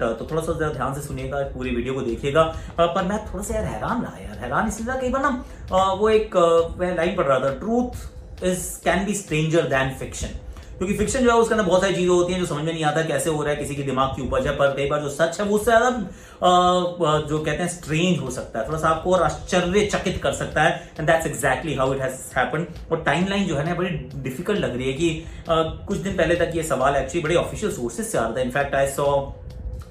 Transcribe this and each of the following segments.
तो थोड़ा सा जरा ध्यान से सुनिएगा, पूरी वीडियो को देखिएगा। पर मैं थोड़ा सा यार हैरान रहा यार, हैरान इसलिए रहा, कई बार ना वो एक मैं लाइन पढ़ रहा था, truth is can be stranger than fiction. क्योंकि फिक्शन जो है उसके अंदर बहुत सारी चीजें होती हैं जो समझ में नहीं आता कैसे हो रहा है, किसी के दिमाग की उपज है। पर कई बार जो सच है वो उससे ज्यादा जो कहते हैं स्ट्रेंज हो सकता है, थोड़ा सा आपको और आश्चर्यचकित कर सकता है। And that's exactly how it has happened. और टाइमलाइन जो है ना बड़ी डिफिकल्ट लग रही है कि कुछ दिन पहले तक ये सवाल एक्चुअली बड़े ऑफिशियल सोर्सेज से आ रहा था। इनफैक्ट आई सॉ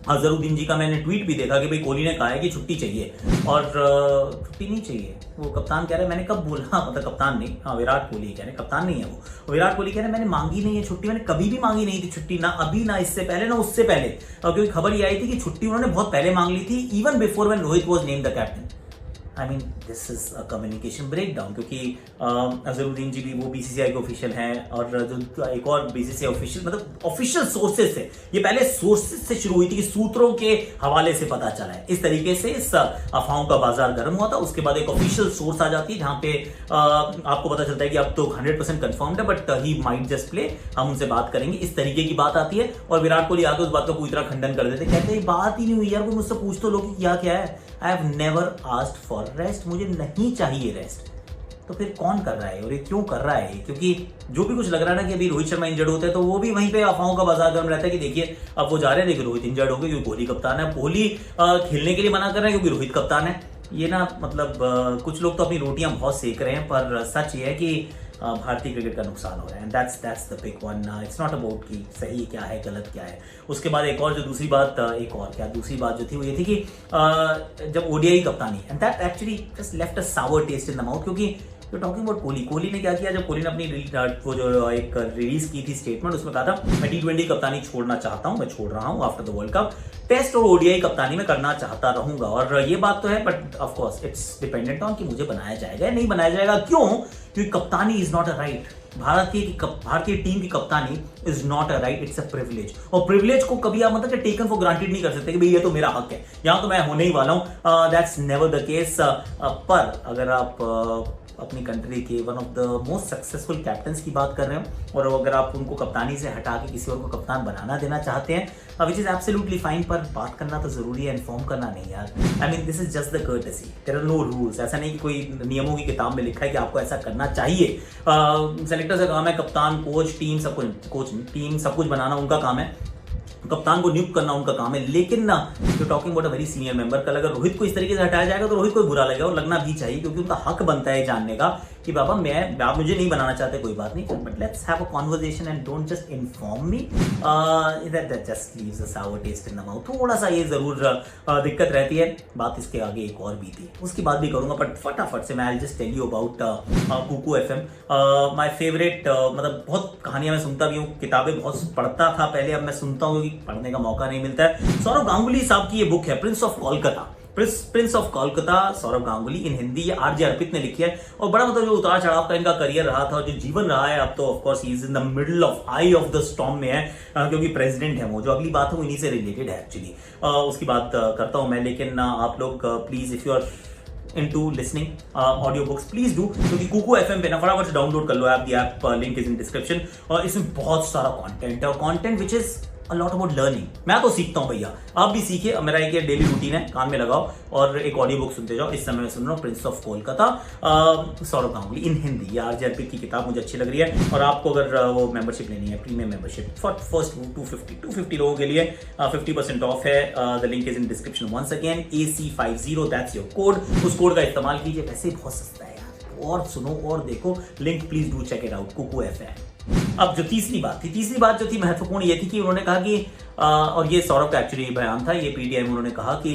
अजहरुद्दीन जी का मैंने ट्वीट भी देखा कि भाई कोहली ने कहा है कि छुट्टी चाहिए, और छुट्टी नहीं चाहिए। वो कप्तान कह रहे हैं, मैंने कब बोला, मतलब कप्तान नहीं, हाँ विराट कोहली कह रहे हैं, कप्तान नहीं है वो, विराट कोहली कह रहे हैं मैंने मांगी नहीं है छुट्टी, मैंने कभी भी मांगी नहीं थी छुट्टी, ना अभी ना इससे पहले ना उससे पहले। क्योंकि खबर ये आई थी कि छुट्टी उन्होंने बहुत पहले मांग ली थी, even before when Rohit was named the captain. I mean this is a communication breakdown. क्योंकि अजहरुद्दीन जी भी वो बीसीसीआई के ऑफिशियल हैं, और जो एक और बीसीसीआई ऑफिशियल, मतलब ऑफिशियल सोर्सेज से, ये पहले सोर्सेज से शुरू हुई थी कि सूत्रों के हवाले से पता चला है। इस तरीके से इस अफवाहों का बाजार गर्म हुआ था। उसके बाद एक ऑफिशियल सोर्स आ जाती है जहां पे आपको पता चलता है कि अब तो 100% कंफर्म्ड है, but he might just play, हम उनसे बात करेंगे, इस तरीके की बात आती है। और विराट कोहली आके उस बात का पूरी तरह खंडन कर देते, कहते हैं बात ही नहीं हुई यार, कोई मुझसे पूछ तो लो कि क्या है। I have never asked for rest, मुझे नहीं चाहिए रेस्ट। तो फिर कौन कर रहा है और ये क्यों कर रहा है? क्योंकि जो भी कुछ लग रहा है ना कि अभी रोहित शर्मा इंजर्ड होते हैं तो वो भी वहीं पे अफवाहों का बाजार गर्म रहता है कि देखिए अब वो जा रहे हैं, देखिए रोहित इंजर्ड हो गए क्योंकि कोहली कप्तान है, कोहली खेलने के लिए मना कर रहे हैं क्योंकि रोहित कप्तान है। ये ना मतलब कुछ लोग तो अपनी रोटियां बहुत सेक रहे हैं, पर सच ये है कि भारतीय क्रिकेट का नुकसान हो रहा है। And that's the big one. It's not about कि सही क्या है गलत क्या है। उसके बाद एक और जो दूसरी बात दूसरी बात जो थी वो ये थी कि जब ओडीआई कप्तानी, and that actually just left a sour taste in the mouth. क्योंकि तो टॉकिंग अबाउट कोहली ने क्या किया, जब कोहली ने अपनी वो जो एक रिलीज की थी स्टेटमेंट, उसमें कहा था मैं T20 कप्तानी छोड़ना चाहता हूं, मैं छोड़ रहा हूं after the world cup, test और ओडीआई कप्तानी में करना चाहता रहूंगा। और ये बात तो है, but of course it's dependent on कि मुझे बनाया जाएगा या नहीं बनाया जाएगा। क्यों? क्योंकि कप्तानी इज नॉट अ राइट। भारतीय टीम की कप्तानी is not a right, it's a privilege. और प्रिविलेज को कभी आप मतलब टेकन फॉर ग्रांटेड नहीं कर सकते कि भाई ये तो मेरा हक है, यहां तो मैं होने ही वाला हूं। That's never the case. पर अगर आप अपनी कंट्री के one of the most successful captains की बात कर रहे हो और अगर आप उनको कप्तानी से हटा के किसी और को कप्तान बनाना देना चाहते हैं, विच इज एब्सोल्युटली फाइन, पर बात करना तो जरूरी है, इन्फॉर्म करना नहीं यार। I mean this is just the courtesy, there are no rules. ऐसा नहीं कि कोई नियमों की किताब में लिखा है कि आपको ऐसा करना चाहिए। सेलेक्टर का काम है, कप्तान कोच टीम सब कुछ बनाना उनका काम है, कप्तान को नियुक्त करना उनका काम है। लेकिन ना जो talking about a very senior member, कल अगर रोहित को इस तरीके से हटाया जाएगा तो रोहित को बुरा लगेगा, और लगना भी चाहिए, क्योंकि उनका हक बनता है जानने का कि बाबा आप मुझे नहीं बनाना चाहते, कोई बात नहीं, but let's have a conversation and don't just inform me. That just leaves a sour taste in the mouth. थोड़ा सा ये जरूर दिक्कत रहती है। बात इसके आगे एक और भी थी, उसकी बात भी करूंगा, बट फटाफट से मैं I just tell you about Kuku FM, my favourite. मतलब बहुत कहानियां मैं सुनता भी हूँ, किताबें बहुत पढ़ता था पहले, अब मैं सुनता हूँ क्योंकि पढ़ने का मौका नहीं मिलता है। सौरव गांगुली साहब की ये बुक है prince of Kolkata, prince of Kolkata, Sourav Ganguly, in Hindi ये आरजे अर्पित ने लिखी है। और बड़ा मतलब जो उतार चढ़ाव का इनका करियर रहा था और जो जीवन रहा है, अब तो of course he is in the middle of I of the storm में है, क्योंकि प्रेसिडेंट है वो। जो अगली बात है वो इन्हीं से रिलेटेड है एक्चुअली, उसकी बात करता हूं मैं। लेकिन आप लोग please if you are into listening audio books please do, क्योंकि कुकू एफएम पे ना फटाफट से डाउनलोड कर लो app, the app link is in description. और इसमें बहुत सारा कंटेंट है, और content which is a lot about learning. मैं तो सीखता हूं भैया, आप भी सीखिए। मेरा एक डेली रूटीन है, कान में लगाओ और एक ऑडियो बुक सुनते जाओ। इस समय मैं सुन रहा हूँ Prince of Kolkata, Sourav Ganguly, in Hindi. ये आरजे अर्पित की किताब मुझे अच्छी लग रही है। और आपको अगर वो मेंबरशिप लेनी है, प्रीमियम मेंबरशिप फॉर फर्स्ट 250 लोगों के लिए 50% ऑफ है। The link is in description once again, AC50 that's your code. उस कोड का इस्तेमाल कीजिए, वैसे बहुत सस्ता है यार, और सुनो और देखो। Link please do check it out, Kuku FM. अब जो तीसरी बात जो थी महत्वपूर्ण ये थी कि उन्होंने कहा कि और ये सौरभ का एक्चुअली बयान था, ये पीटीआई में उन्होंने कहा कि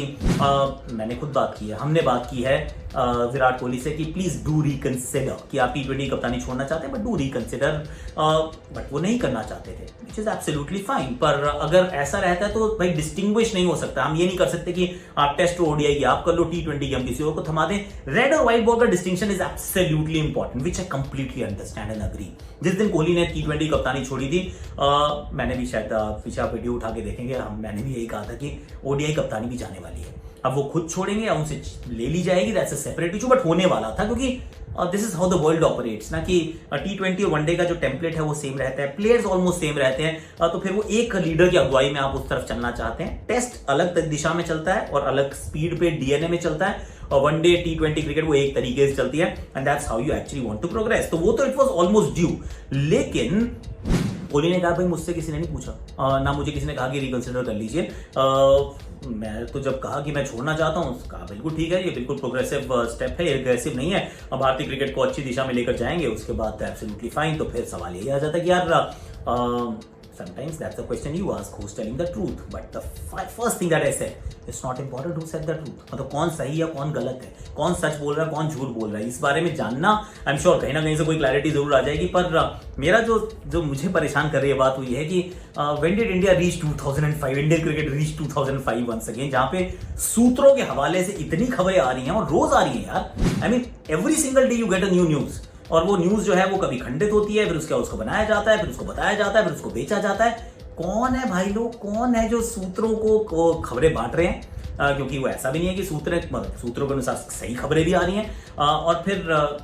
मैंने खुद बात की है, हमने बात की है विराट कोहली से कि प्लीज डू रिकंसिडर, कि आप T20 कप्तानी छोड़ना चाहते हैं, बट डू रिकंसिडर। बट वो नहीं करना चाहते थे, विच इज एब्सोल्युटली फाइन। पर अगर ऐसा रहता है तो भाई डिस्टिंग्विश नहीं हो सकता। हम ये नहीं कर सकते कि आप टेस्ट ओडीआई की आप कर लो, T20 की हम किसी और को थमा दें। रेड और व्हाइट बॉल का distinction is absolutely important, which I completely understand and agree. जिस दिन कोहली ने T20 कप्तानी छोड़ी थी, मैंने भी शायद पीछे वीडियो उठा के देखेंगे, मैंने भी यही कहा था कि ओडीआई कप्तानी भी जाने वाली है। अब वो खुद छोड़ेंगे या उनसे ले ली जाएगी, that's a separate issue, but होने वाला था क्योंकि this is how the world operates ना, कि T20 और वनडे का जो टेम्पलेट है वो सेम रहता है, प्लेयर्स ऑलमोस्ट सेम रहते हैं, तो फिर वो एक लीडर की अगुवाई में आप उस तरफ चलना चाहते हैं। टेस्ट अलग दिशा में चलता है और अलग स्पीड पे डीएनए में चलता है, और वनडे T20 क्रिकेट वो एक तरीके से चलती है, and that's how you actually want to progress. तो वो तो इट वाज ऑलमोस्ट ड्यू, लेकिन कोहली ने कहा भाई मुझसे किसी ने नहीं पूछा, ना मुझे किसी ने कहा कि रिकंसिडर कर लीजिए। मैं तो जब कहा कि मैं छोड़ना चाहता हूँ, कहा बिल्कुल ठीक है, ये बिल्कुल प्रोग्रेसिव स्टेप है, एग्रेसिव नहीं है, अब भारतीय क्रिकेट को अच्छी दिशा में लेकर जाएंगे, उसके बाद एब्सोल्युटली फाइन। तो फिर सवाल यही आ जाता है कि यार sometimes that's the question you ask, who's telling the truth, but the first thing that I said, it's not important who said the truth, मतलब कौन सही है कौन गलत है, कौन सच बोल रहा है कौन झूठ बोल रहा है, इस बारे में जानना आई एम श्योर कहीं ना कहीं से कोई क्लैरिटी जरूर आ जाएगी। पर मेरा जो मुझे परेशान कर रही है बात वो ये है कि when did India reach 2005, Indian cricket reach 2005 once again, जहां पे सूत्रों के हवाले से इतनी खबरें आ रही हैं और रोज आ रही हैं यार। I mean every single day you get a new news, और वो न्यूज जो है वो कभी खंडित होती है, फिर उसके बाद उसको बनाया जाता है, फिर उसको बताया जाता है, फिर उसको बेचा जाता है। कौन है भाई लोग, कौन है जो सूत्रों को खबरें बांट रहे हैं? क्योंकि वो ऐसा भी नहीं है कि सूत्रों के अनुसार सही खबरें भी आ रही हैं, और फिर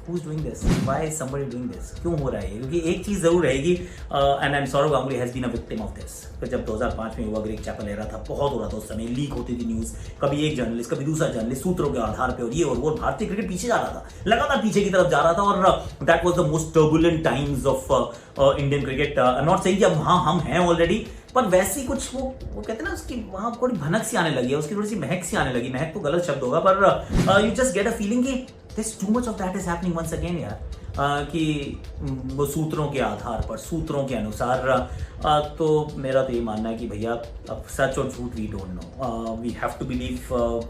who's doing this? Why is somebody doing this? क्यों हो रहा है? क्योंकि एक चीज जरूर रहेगी, and Sourav Ganguly has been a victim of this. फिर जब 2005 में हुआ, ग्रेग चैपल एरा था, बहुत हो रहा था उस समय, लीक होती थी न्यूज, कभी एक जर्नलिस्ट कभी दूसरा जर्नलिस्ट सूत्रों के आधार पे, और ये और वो, भारतीय क्रिकेट पीछे जा रहा था, लगातार पीछे की तरफ जा रहा था, और that was the most turbulent times of Indian cricket. Not saying कि अब हाँ हम हैं ऑलरेडी, पर वैसी कुछ वो कहते हैं ना, उसकी वहां थोड़ी भनक सी आने लगी है, उसकी थोड़ी सी महक सी आने लगी। महक तो गलत शब्द होगा, पर you just get a feeling कि there's too much of that is happening once again यार, कि वो सूत्रों के आधार पर, सूत्रों के अनुसार। तो मेरा तो ये मानना है कि भैया अब सच और झूठ we don't know, we have to believe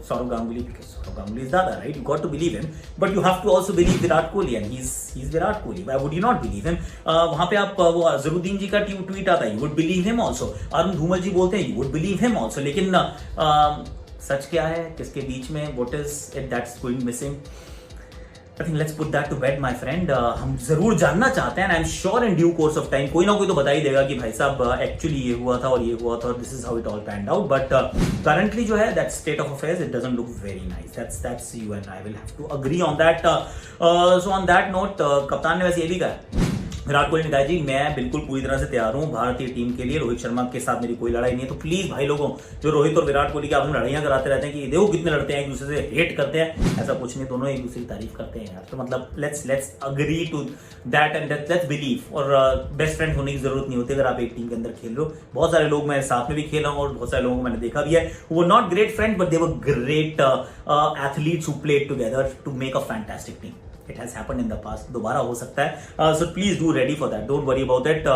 Sourav Ganguly, because Sourav Ganguly is Dada, right? You got to believe him, but you have to also believe Virat Kohli, and he is Virat Kohli. Why would you not believe him? वहां पे आप वो अजरुद्दीन जी का ट्वीट आता है, you would believe him also. Arun Dhumal ji बोलते हैं, you would believe him also. लेकिन सच क्या है, किसके बीच में, what is it that's going missing? I think let's put that to bed, my friend. हम जरूर जानना चाहते हैं, and I'm sure in due course of time कोई ना कोई तो बता ही देगा कि भाई साहब एक्चुअली ये हुआ था और ये हुआ था, और this is how it all panned out. But currently जो है that state of affairs, it doesn't look very nice. That's you and I will have to agree on that. So on that note, कप्तान ने वैसे ये भी कहा, विराट कोहली ने कहा जी मैं बिल्कुल पूरी तरह से तैयार हूं भारतीय टीम के लिए, रोहित शर्मा के साथ मेरी कोई लड़ाई नहीं है। तो प्लीज भाई लोगों, जो रोहित और विराट कोहली की आपस में लड़ाइयां कराते रहते हैं कि देखो कितने लड़ते हैं, एक दूसरे से हेट करते हैं, ऐसा कुछ नहीं, दोनों एक दूसरे की तारीफ करते हैं यार। तो मतलब let's agree to that and let's believe. और बेस्ट फ्रेंड होने की जरूरत नहीं होती अगर आप एक टीम के अंदर खेल रहे हो। बहुत सारे लोग, मैं साथ में भी खेला हूं और बहुत सारे लोगों को मैंने देखा भी है, वो not great friend but they were great athletes who played together to make a fantastic team. It has happened in the past, दोबारा हो सकता है, so please do ready for that, don't worry about it.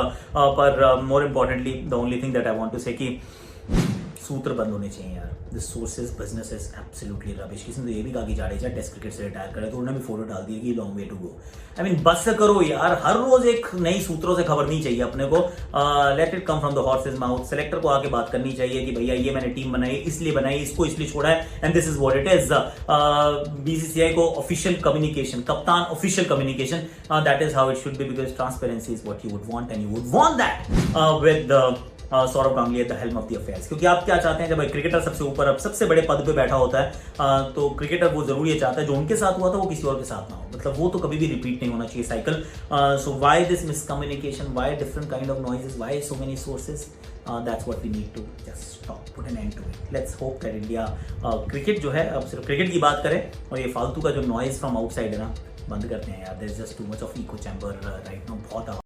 पर more importantly, the only thing that I want to say कि सूत्र बंद होने चाहिए यार। This sources business is absolutely rubbish. किसी ने तो ये भी कहा कि जाडेजा टेस्ट क्रिकेट से रिटायर करे, तो उन्होंने भी फोटो डाल दी कि long way to go. I mean बस करो यार, हर रोज एक नई सूत्रों से खबर नहीं चाहिए अपने को। Let it come from the horse's mouth. Selector को आके बात करनी चाहिए कि भैया ये मैंने टीम बनाई, इसलिए बनाई, इसको इसलिए छोड़ा है, and this is what it is. BCCI को ऑफिशियल कम्युनिकेशन, कप्तान official communication, that is how it should be, because transparency is what you would want, and you would want that with Sourav Ganguly at the helm of the affairs. क्योंकि आप क्या चाहते हैं, जब एक cricketer सबसे ऊपर, अब सबसे बड़े पद पे बैठा होता है, तो क्रिकेटर वो जरूर ये चाहता है जो उनके साथ हुआ था वो किसी और के साथ ना हो, मतलब वो तो कभी भी रिपीट नहीं होना चाहिए cycle. So why this miscommunication, why different kind of noises, why so many sources? That's what we need to just stop, put an end to it. Let's hope that India cricket जो है, अब सिर्फ cricket की बात करें और ये फालतू का जो नॉइज फ्रॉम आउटसाइड है ना, बंद करते हैं यार। There is just too much of echo chamber right now, बहुत